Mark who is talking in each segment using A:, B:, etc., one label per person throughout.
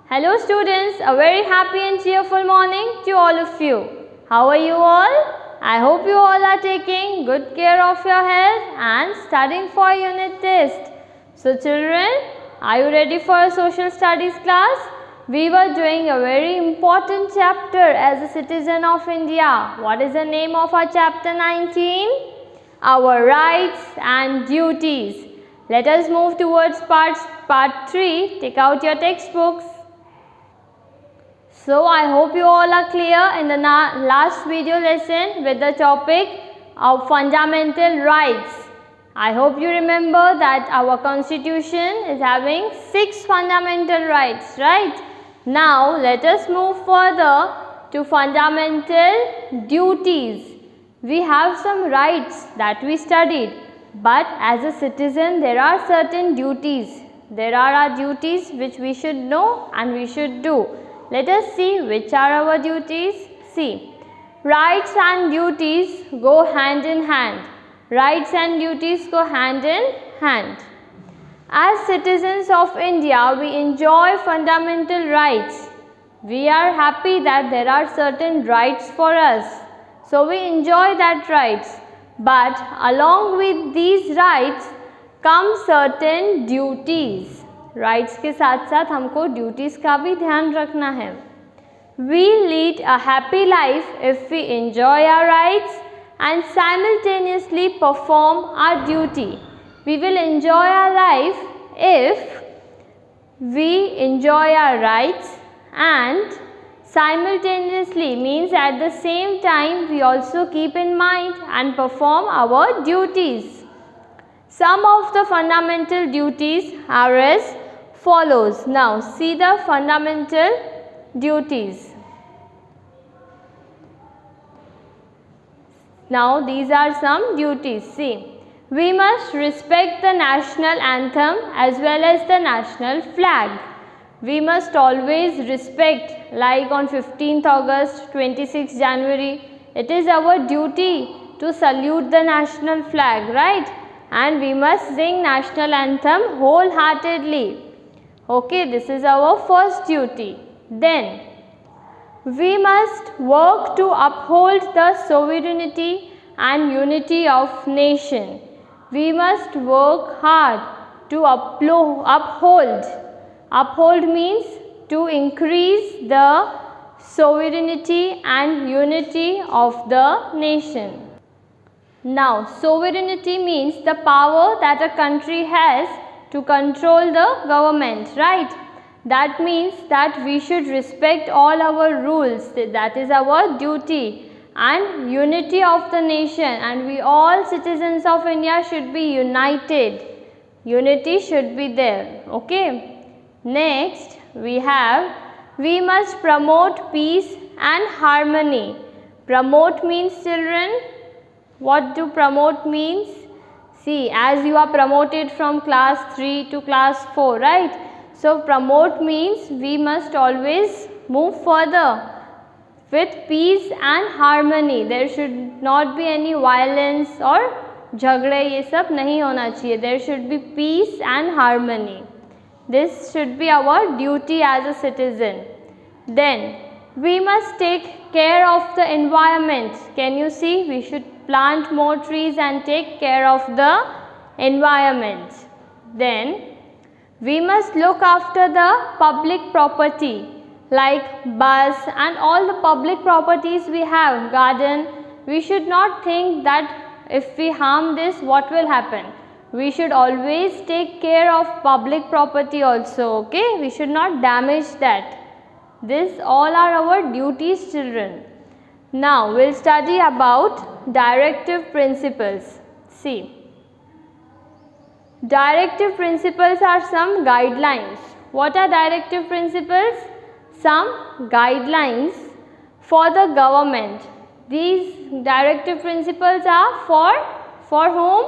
A: Hello students, a very happy and cheerful morning to all of you. How are you all? I hope you all are taking good care of your health and studying for unit test. So children, are you ready for a social studies class? We were doing a very important chapter as a citizen of India. What is the name of our chapter 19? Our rights and duties. Let us move towards part 3. Take out your textbooks. So I hope you all are clear in the last video lesson with the topic of fundamental rights. I hope you remember that our constitution is having 6 fundamental rights, right? Now let us move further to fundamental duties. We have some rights that we studied, but as a citizen there are certain duties. There are our duties which we should know and we should do. Let us see which are our duties. See, rights and duties go hand in hand. Rights and duties go hand in hand. As citizens of India, we enjoy fundamental rights. We are happy that there are certain rights for us. So we enjoy that rights. But along with these rights come certain duties. Rights के साथ साथ हमको duties का भी ध्यान रखना है. We lead a happy life if we enjoy our rights and simultaneously perform our duty. We will enjoy our life if we enjoy our rights and simultaneously means at the same time we also keep in mind and perform our duties. Some of the fundamental duties are as follows. Now see the fundamental duties. Now these are some duties. See, we must respect the national anthem as well as the national flag. We must always respect, like on 15th August, 26th January, it is our duty to salute the national flag, right? And we must sing national anthem wholeheartedly. Okay, this is our first duty. Then, we must work to uphold the sovereignty and unity of nation. We must work hard to uphold. Uphold means to increase the sovereignty and unity of the nation. Now, sovereignty means the power that a country has to control the government, right? That means that we should respect all our rules. That is our duty. And unity of the nation, and we all citizens of India should be united. Unity should be there. Okay. Next, we must promote peace and harmony. Promote means, children, what do promote means? See, as you are promoted from class 3 to class 4, right? So, promote means we must always move further with peace and harmony. There should not be any violence or झगड़े ये सब नहीं होना चाहिए. There should be peace and harmony. This should be our duty as a citizen. Then, we must take care of the environment. Can you see? We should plant more trees and take care of the environment. Then, we must look after the public property like bus and all the public properties we have, garden. We should not think that if we harm this, what will happen? We should always take care of public property also, okay? We should not damage that. This all are our duties, children. Now, we will study about directive principles. See, directive principles are some guidelines. What are directive principles? Some guidelines for the government. These directive principles are for whom?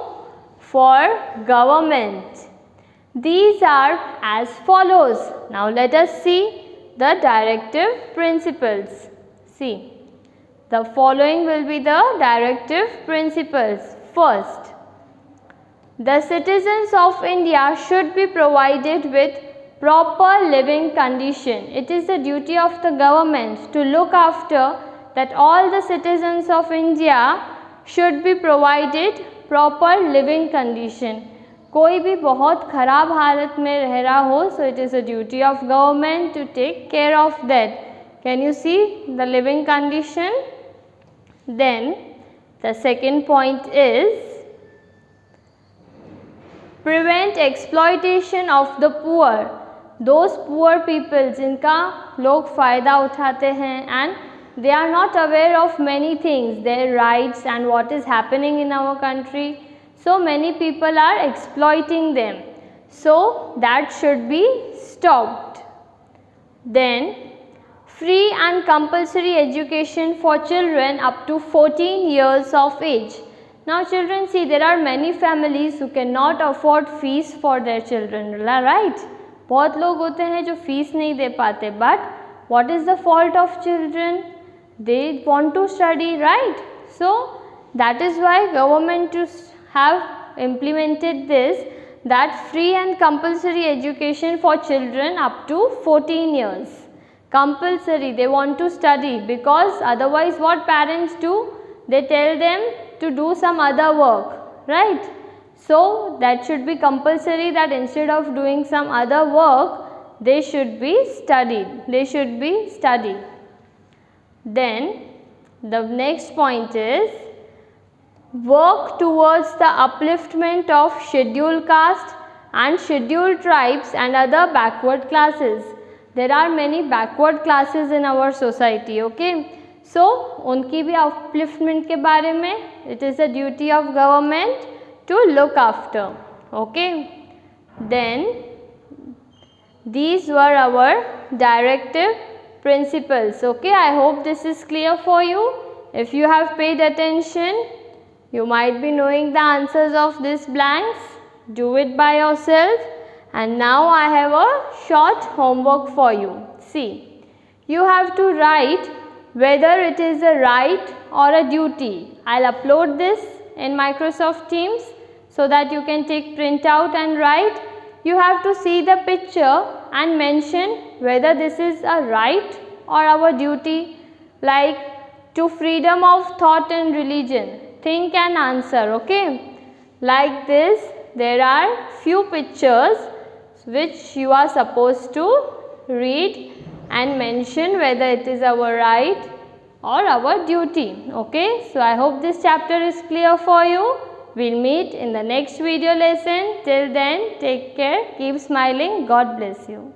A: For government. These are as follows. Now let us see the directive principles. See, the following will be the directive principles. First, the citizens of India should be provided with proper living condition. It is the duty of the government to look after that all the citizens of India should be provided proper living condition. कोई भी बहुत ख़राब हालत में रह रहा हो, so it is a duty of government to take care of that. Can you see the living condition? Then the second point is prevent exploitation of the poor. Those poor people जिनका लोग फ़ायदा उठाते हैं and they are not aware of many things, their rights and what is happening in our country. So many people are exploiting them. So that should be stopped. Then free and compulsory education for children up to 14 years of age. Now children, see, there are many families who cannot afford fees for their children, right? बहुत लोग होते हैं जो fees नहीं दे पाते, but what is the fault of children? They want to study, right? So that is why government to have implemented this, that free and compulsory education for children up to 14 years. Compulsory, they want to study, because otherwise what parents do? They tell them to do some other work, right? So that should be compulsory, that instead of doing some other work, they should be studied. They should be studied. Then the next point is work towards the upliftment of scheduled caste and scheduled tribes and other backward classes. There are many backward classes in our society, okay? So उनकी भी upliftment के बारे में it is a duty of government to look after, okay? Then these were our directive principles, okay? I hope this is clear for you. If you have paid attention, you might be knowing the answers of these blanks. Do it by yourself. And now I have a short homework for you. See, you have to write whether it is a right or a duty. I'll upload this in Microsoft Teams so that you can take print out and write. You have to see the picture and mention whether this is a right or our duty, like to freedom of thought and religion. Think and answer, okay? Like this, there are few pictures which you are supposed to read and mention whether it is our right or our duty, okay? So I hope this chapter is clear for you. We'll meet in the next video lesson. Till then, take care, keep smiling. God bless you.